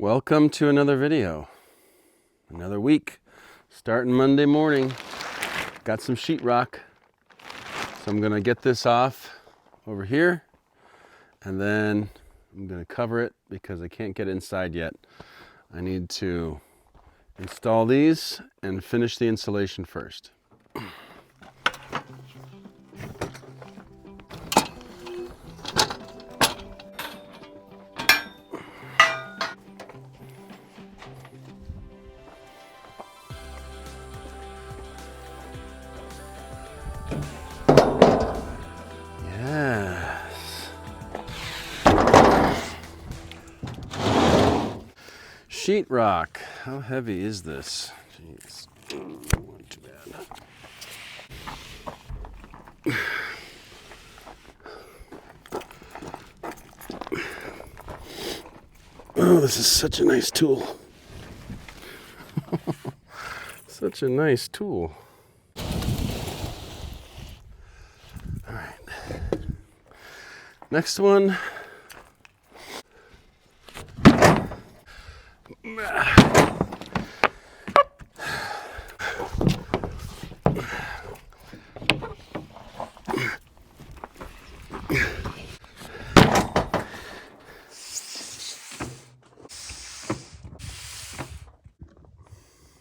Welcome to another video. Another week, starting Monday morning. Got some sheetrock, so I'm gonna get this off over here, and then I'm gonna cover it because I can't get inside yet. I need to install these and finish the insulation first. Yes. Sheetrock. How heavy is this? Jeez. Not too bad. Oh, this is such a nice tool. Such a nice tool. All right. Next one.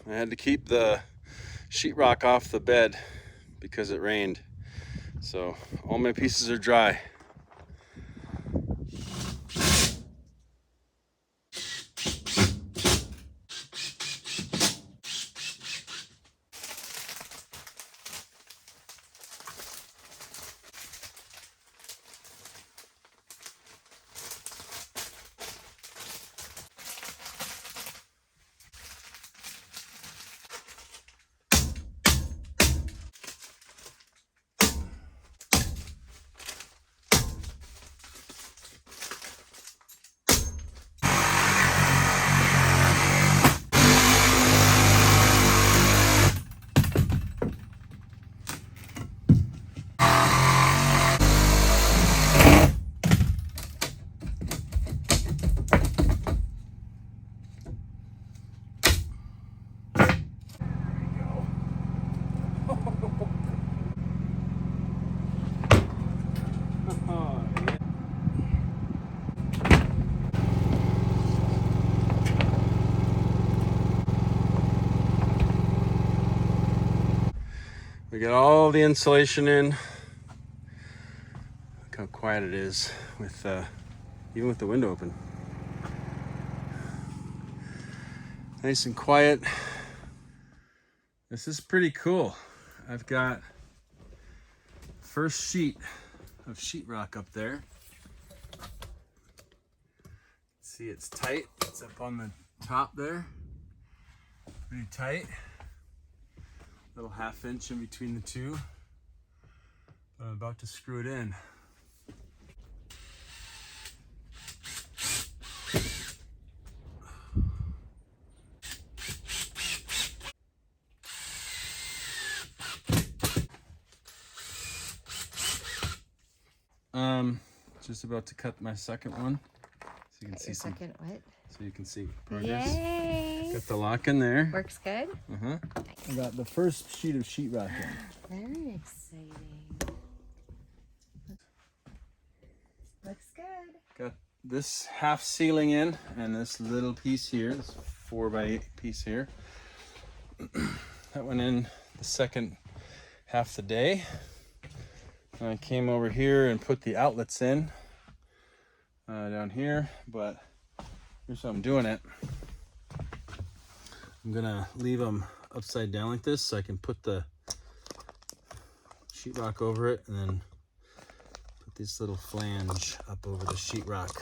I had to keep the sheetrock off the bed because it rained. So all my pieces are dry. We got all the insulation in. Look how quiet it is with even with the window open. Nice and quiet. This is pretty cool. I've got first sheet of sheetrock up there. See, it's tight. It's up on the top there. Pretty tight. Little ½ inch in between the two. I'm about to screw it in. Just about to cut my second one, so you can see some. Second what? So you can see progress. Yay! Got the lock in there. Works good. Nice. I got the first sheet of sheetrock in. Very exciting. Looks good. Got this half ceiling in, and this little piece here, this 4x8 piece here. That went in the second half the day. And I came over here and put the outlets in down here, but here's how I'm doing it. I'm gonna leave them upside down like this so I can put the sheetrock over it, and then put this little flange up over the sheetrock.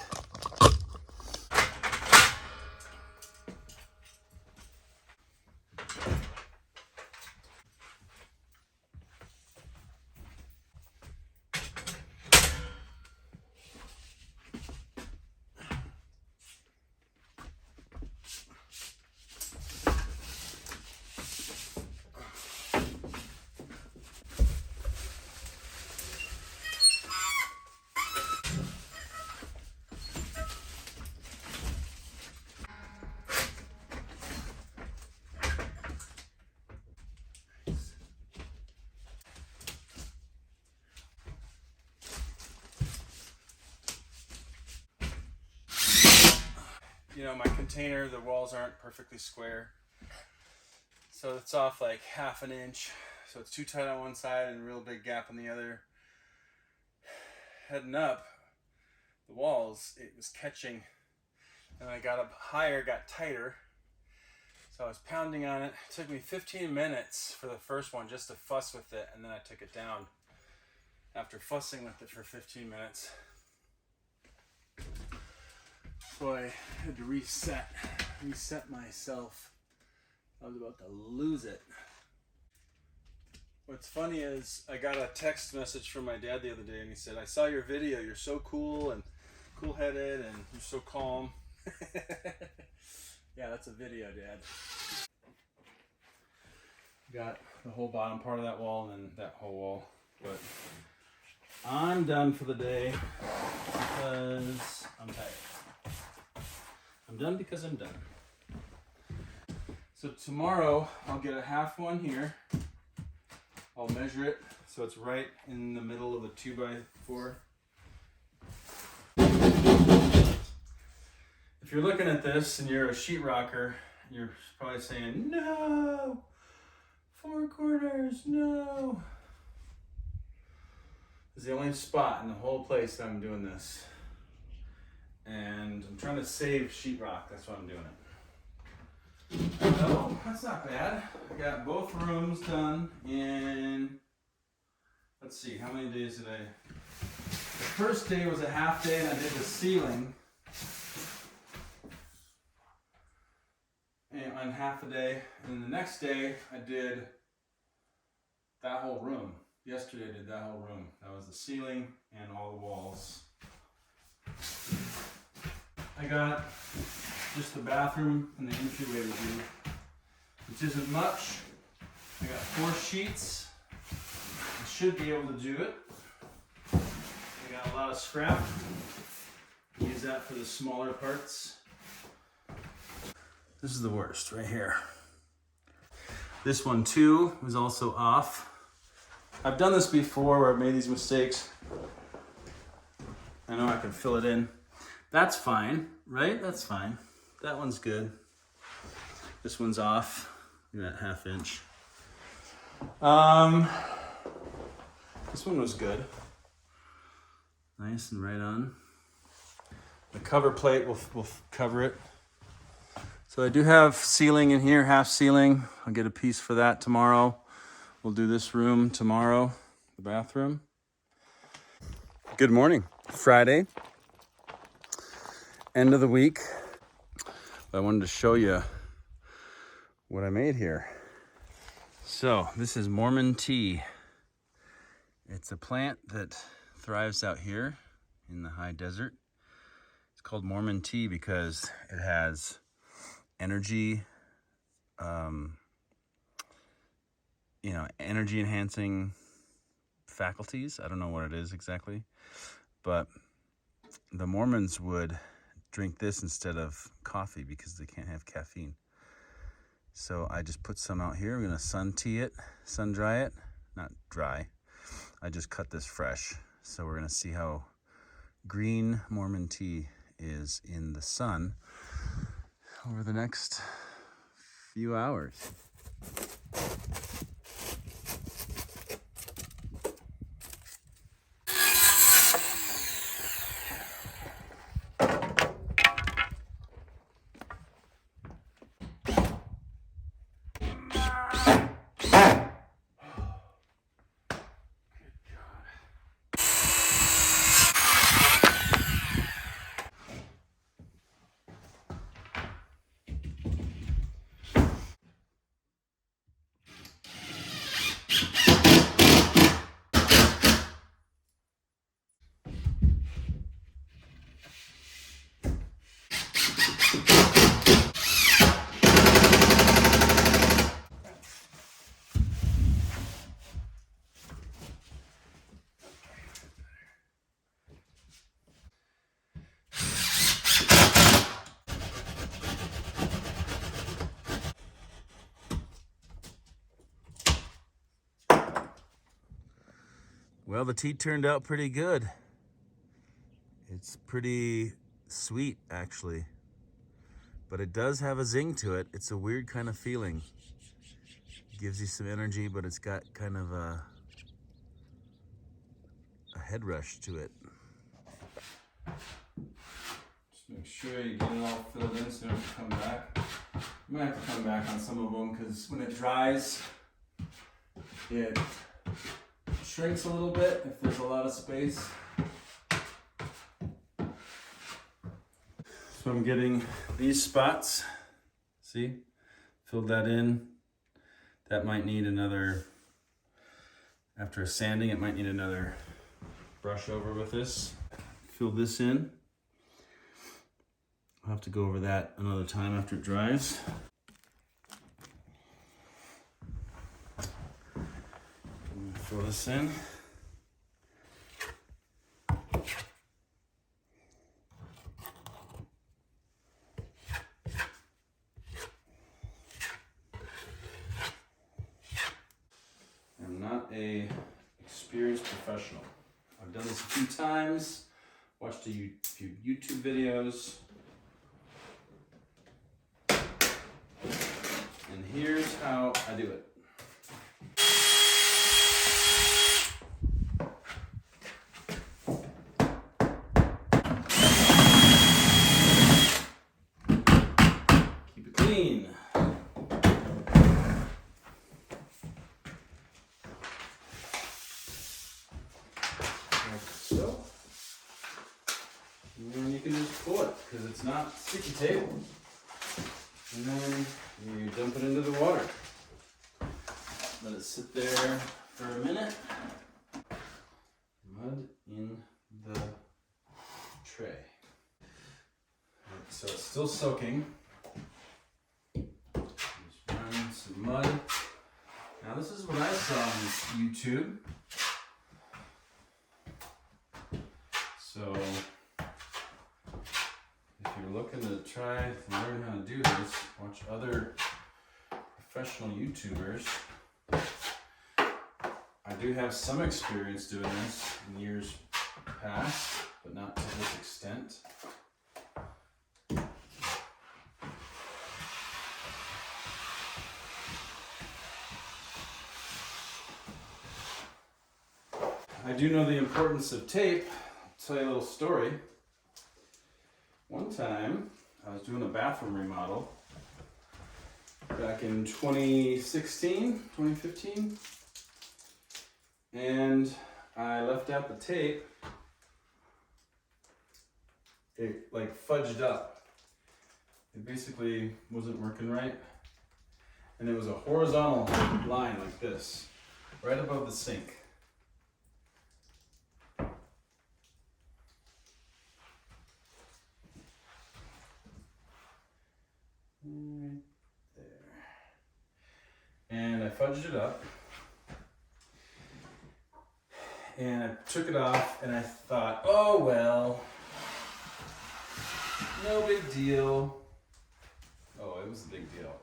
you know, my container, the walls aren't perfectly square. So it's off like half an inch. So it's too tight on one side and a real big gap on the other. Heading up the walls, it was catching. And I got up higher, got tighter. So I was pounding on it. It took me 15 minutes for the first one just to fuss with it, and then I took it down after fussing with it for 15 minutes. So I had to reset myself. I was about to lose it. What's funny is I got a text message from my dad the other day, and he said, "I saw your video. You're so cool and cool-headed, and you're so calm." Yeah, that's a video, Dad. Got the whole bottom part of that wall and then that whole wall. But I'm done for the day because I'm tired. I'm done because I'm done. So tomorrow I'll get a half one here. I'll measure it so it's right in the middle of the 2x4. If you're looking at this and you're a sheetrocker, you're probably saying, "No, 4 corners, no." It's the only spot in the whole place that I'm doing this. And I'm trying to save sheetrock, that's why I'm doing it. Oh, that's not bad. I got both rooms done in, let's see, how many days did I? The first day was a half day and I did the ceiling. And on half a day, and then the next day I did that whole room. Yesterday I did that whole room. That was the ceiling and all the walls. I got just the bathroom and the entryway to do, which isn't much. I got 4 sheets. I should be able to do it. I got a lot of scrap. Use that for the smaller parts. This is the worst right here. This one too was also off. I've done this before where I've made these mistakes. I know I can fill it in. That's fine, right? That's fine. That one's good. This one's off. Look at that ½ inch. This one was good. Nice and right on. The cover plate will cover it. So I do have ceiling in here, half ceiling. I'll get a piece for that tomorrow. We'll do this room tomorrow, the bathroom. Good morning, Friday, end of the week. I wanted to show you what I made here. So this is Mormon tea. It's a plant that thrives out here in the high desert. It's called Mormon tea because it has energy, energy enhancing faculties. I don't know what it is exactly, but the Mormons would drink this instead of coffee because they can't have caffeine. So I just put some out here. I'm gonna sun dry it, not dry. I just cut this fresh. So we're gonna see how green Mormon tea is in the sun over the next few hours. Well, the tea turned out pretty good. It's pretty sweet, actually. but it does have a zing to it. It's a weird kind of feeling. Gives you some energy, but it's got kind of a head rush to it. Just make sure you get it all filled in so you don't have to come back. You might have to come back on some of them because when it dries, it shrinks a little bit if there's a lot of space. So I'm getting these spots. See? Filled that in. That might need another, after sanding, it might need another brush over with this. Fill this in. I'll have to go over that another time after it dries. Fill this in. I'm not a experienced professional. I've done this a few times, watched a few YouTube videos. And here's how I do it. Keep it clean. Like so. And then you can just pull it because it's not sticky tape. And then you dump it into the water. Let it sit there for a minute. Mud in the tray. Right, so it's still soaking. Just run some mud. Now this is what I saw on YouTube. So if you're looking to try to learn how to do this, watch other professional YouTubers. I do have some experience doing this in years past, but not to this extent. I do know the importance of tape. I'll tell you a little story. One time, I was doing a bathroom remodel back in 2016, 2015, and I left out the tape. It like fudged up. It basically wasn't working right, and it was a horizontal line like this, right above the sink. Right there. And I fudged it up. And I took it off and I thought, oh well, no big deal. Oh, it was a big deal.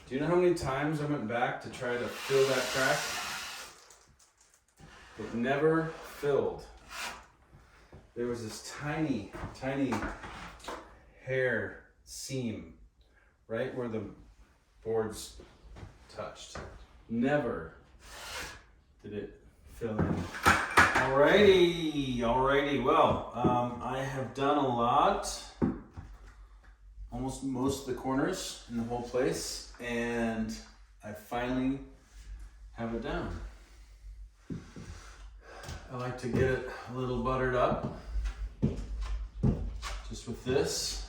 Do you know how many times I went back to try to fill that crack? It never filled. There was this tiny, tiny hair seam right where the boards touched. Never did it fill in. Alrighty. Well, I have done a lot, almost most of the corners in the whole place, and I finally have it down. I like to get it a little buttered up, just with this.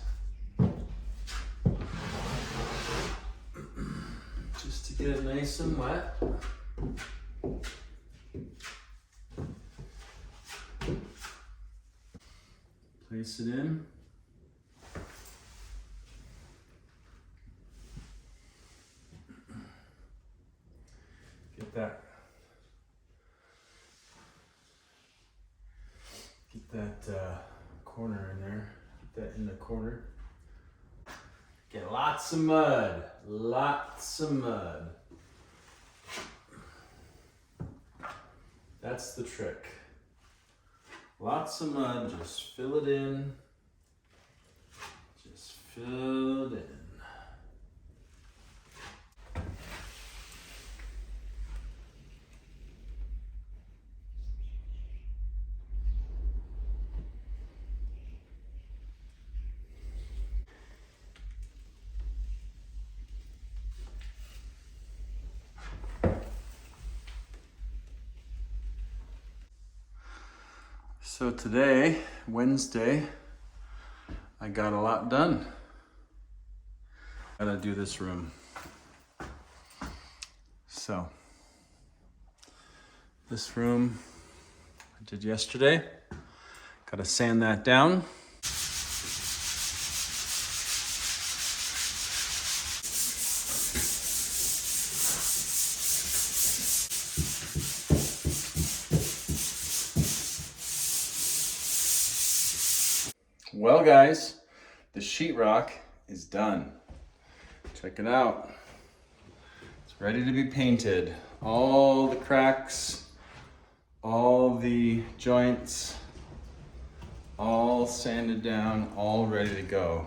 Just to get it nice and wet. Place it in. Get that corner in there. Get that in the corner. Get lots of mud. Lots of mud. That's the trick. Lots of mud, just fill it in. Just filled in. So today, Wednesday, I got a lot done. Gotta do this room. So, this room I did yesterday. Gotta sand that down. Well guys, the sheetrock is done. Check it out. It's ready to be painted. All the cracks, all the joints, all sanded down, all ready to go.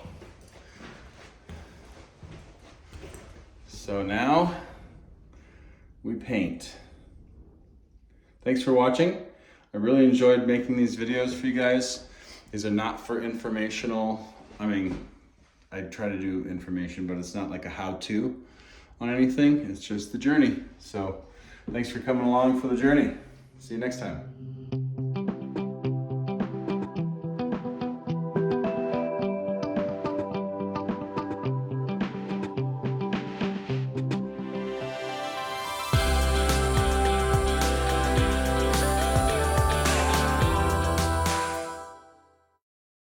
So now we paint. Thanks for watching. I really enjoyed making these videos for you guys. These are not for informational. I mean, I try to do information, but it's not like a how-to on anything. It's just the journey. So thanks for coming along for the journey. See you next time.